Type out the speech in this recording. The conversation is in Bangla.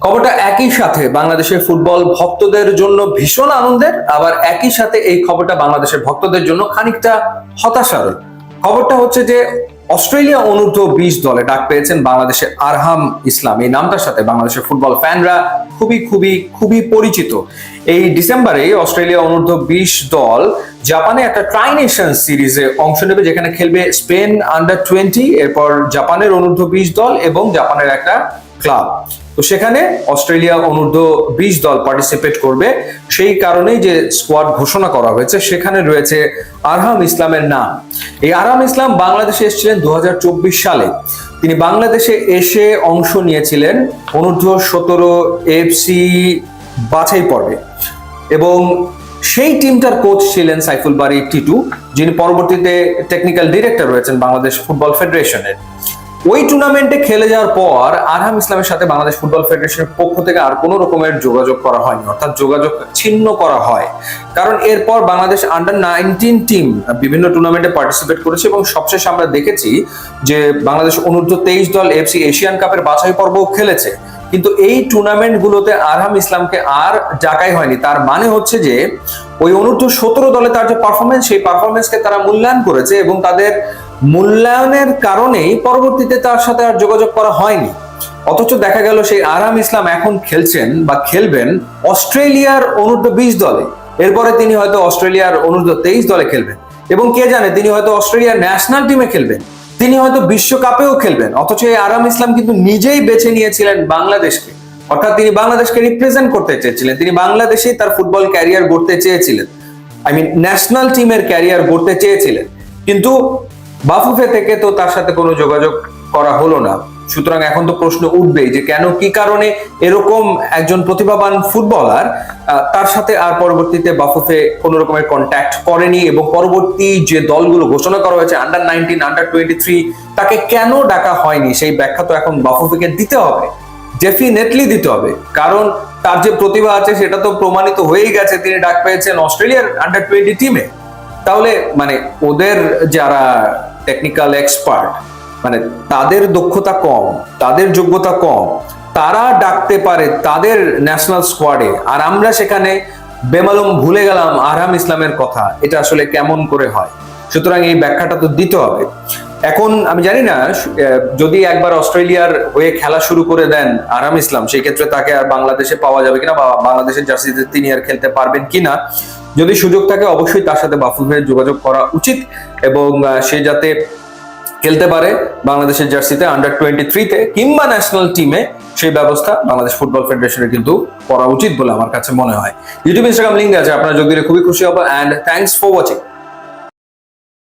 খবরটা একই সাথে বাংলাদেশের ফুটবল ভক্তদের জন্য ভীষণ আনন্দের, আবার একই সাথে এই খবরটা বাংলাদেশের ভক্তদের জন্য খানিকটা হতাশার। খবরটা হচ্ছে যে অস্ট্রেলিয়া অনূর্ধ্ব-20 দলে ডাক পেয়েছেন বাংলাদেশের আরহাম ইসলাম। এই নামটার সাথে বাংলাদেশের ফুটবল ফ্যানরা খুবই খুবই খুবই পরিচিত। এই ডিসেম্বরে অস্ট্রেলিয়া অনূর্ধ্ব-20 দল জাপানে একটা ট্রাই নেশনস সিরিজে অংশ নেবে, যেখানে খেলবে স্পেন আন্ডার-20, এরপর জাপানের অনূর্ধ্ব-20 দল এবং জাপানের একটা ক্লাব। তো সেখানে অস্ট্রেলিয়া অনূর্ধ্ব-20 দল পার্টিসিপেট করবে। সেই কারণেই যে স্কোয়াড ঘোষণা করা হয়েছে সেখানে রয়েছে আরহাম ইসলামের নাম। এই আরহাম ইসলাম বাংলাদেশে এসেছিলেন 2024 সালে। তিনি বাংলাদেশে এসে অংশ নিয়েছিলেন অনূর্ধ্ব-17 এফসি বাছাই পর্বে এবং সেই টিমটার কোচ ছিলেন সাইফুল বারী টিটু, যিনি পরবর্তীতে টেকনিক্যাল ডিরেক্টর রয়েছেন বাংলাদেশ ফুটবল ফেডারেশনের। ওই টুর্নামেন্টে খেলে যাওয়ার পর আরহাম ইসলামের সাথে বাংলাদেশ ফুটবল ফেডারেশনের পক্ষ থেকে আর কোনো রকমের যোগাযোগ করা হয়নি, অর্থাৎ যোগাযোগ ছিন্ন করা হয়। কারণ এরপর বাংলাদেশ আন্ডার-19 টিম বিভিন্ন টুর্নামেন্টে পার্টিসিপেট করেছে এবং সবশেষে আমরা দেখেছি যে বাংলাদেশ অনূর্ধ্ব-23 দল এফসি এশিয়ান কাপের বাছাই পর্বও খেলেছে। কিন্তু এই টুর্নামেন্ট গুলোতে আরহাম ইসলামকে আর ডাকাই হয়নি। তার মানে হচ্ছে যে ওই অনূর্ধ্ব-17 দলে তার যে পারফরমেন্স, সেই পারফরমেন্সকে তারা মূল্যায়ন করেছে এবং তাদের মূল্যায়নের কারণেই পরবর্তীতে তার সাথে আর যোগাযোগ করা হয়নি। অথচ দেখা গেল সেই আরহাম ইসলাম এখন খেলছেন বা খেলবেন অস্ট্রেলিয়ার অনূর্ধ্ব-20 দলে। এরপরে তিনি হয়তো অস্ট্রেলিয়ার অনূর্ধ্ব-23 দলে খেলবেন এবং কে জানে তিনি হয়তো অস্ট্রেলিয়ার ন্যাশনাল টিমে খেলবেন, তিনি হয়তো বিশ্বকাপেও খেলবেন। অথচ এই আরহাম ইসলাম কিন্তু নিজেই বেছে নিয়েছিলেন বাংলাদেশকে, অর্থাৎ তিনি বাংলাদেশকে রিপ্রেজেন্ট করতে চেয়েছিলেন, তিনি বাংলাদেশেই তার ফুটবল ক্যারিয়ার গড়তে চেয়েছিলেন, ন্যাশনাল টিমের ক্যারিয়ার গড়তে চেয়েছিলেন। কিন্তু বাফুফে থেকে তো তার সাথে কোনো যোগাযোগ করা হলো না। সুতরাং এখন তো প্রশ্ন উঠবেই যে কেন, কি কারণে এরকম একজন প্রতিভাবান ফুটবলার তার সাথে আর পরবর্তীতে বাফুফে কোনো রকমের কন্ট্যাক্ট করেনি এবং পরবর্তী যে দলগুলো ঘোষণা করা হয়েছে আন্ডার-19, আন্ডার-23, তাকে কেন ডাকা হয়নি সেই ব্যাখ্যা তো এখন বাফুফেকে দিতে হবে, ডেফিনেটলি দিতে হবে। কারণ তার যে প্রতিভা আছে সেটা তো প্রমাণিত হয়েই গেছে, তিনি ডাক পেয়েছেন অস্ট্রেলিয়ার আন্ডার-20 টিমে। তাহলে ওদের যারা টেকনিক্যাল এক্সপার্ট, তাদের দক্ষতা কম, তাদের যোগ্যতা কম, তারা ডাকতে পারে তাদের ন্যাশনাল স্কোয়াডে, আর আমরা সেখানে বেমালুম ভুলে গেলাম আরহাম ইসলামের কথা। এটা আসলে কেমন করে হয়? সুতরাং এই ব্যাখ্যাটা তো দিতে হবে। এখন আমি জানি না যদি একবার অস্ট্রেলিয়ার হয়ে খেলা শুরু করে দেন আরহাম ইসলাম, সেই ক্ষেত্রে তাকে আর বাংলাদেশে পাওয়া যাবে কিনা বা বাংলাদেশের জার্সিতে তিনি আর খেলতে পারবেন কিনা। যদি সুযোগ থাকে অবশ্যই তার সাথে বাফুফের যোগাযোগ করা উচিত এবং সে যাতে খেলতে পারে বাংলাদেশের জার্সিতে আন্ডার-23-তে কিংবা ন্যাশনাল টিমে, সেই ব্যবস্থা বাংলাদেশ ফুটবল ফেডারেশনের কিন্তু করা উচিত বলে আমার কাছে মনে হয়। ইউটিউব, ইনস্টাগ্রাম লিঙ্ক আছে, আপনারা যোগ দিলে খুবই খুশি হবো। And thanks for watching.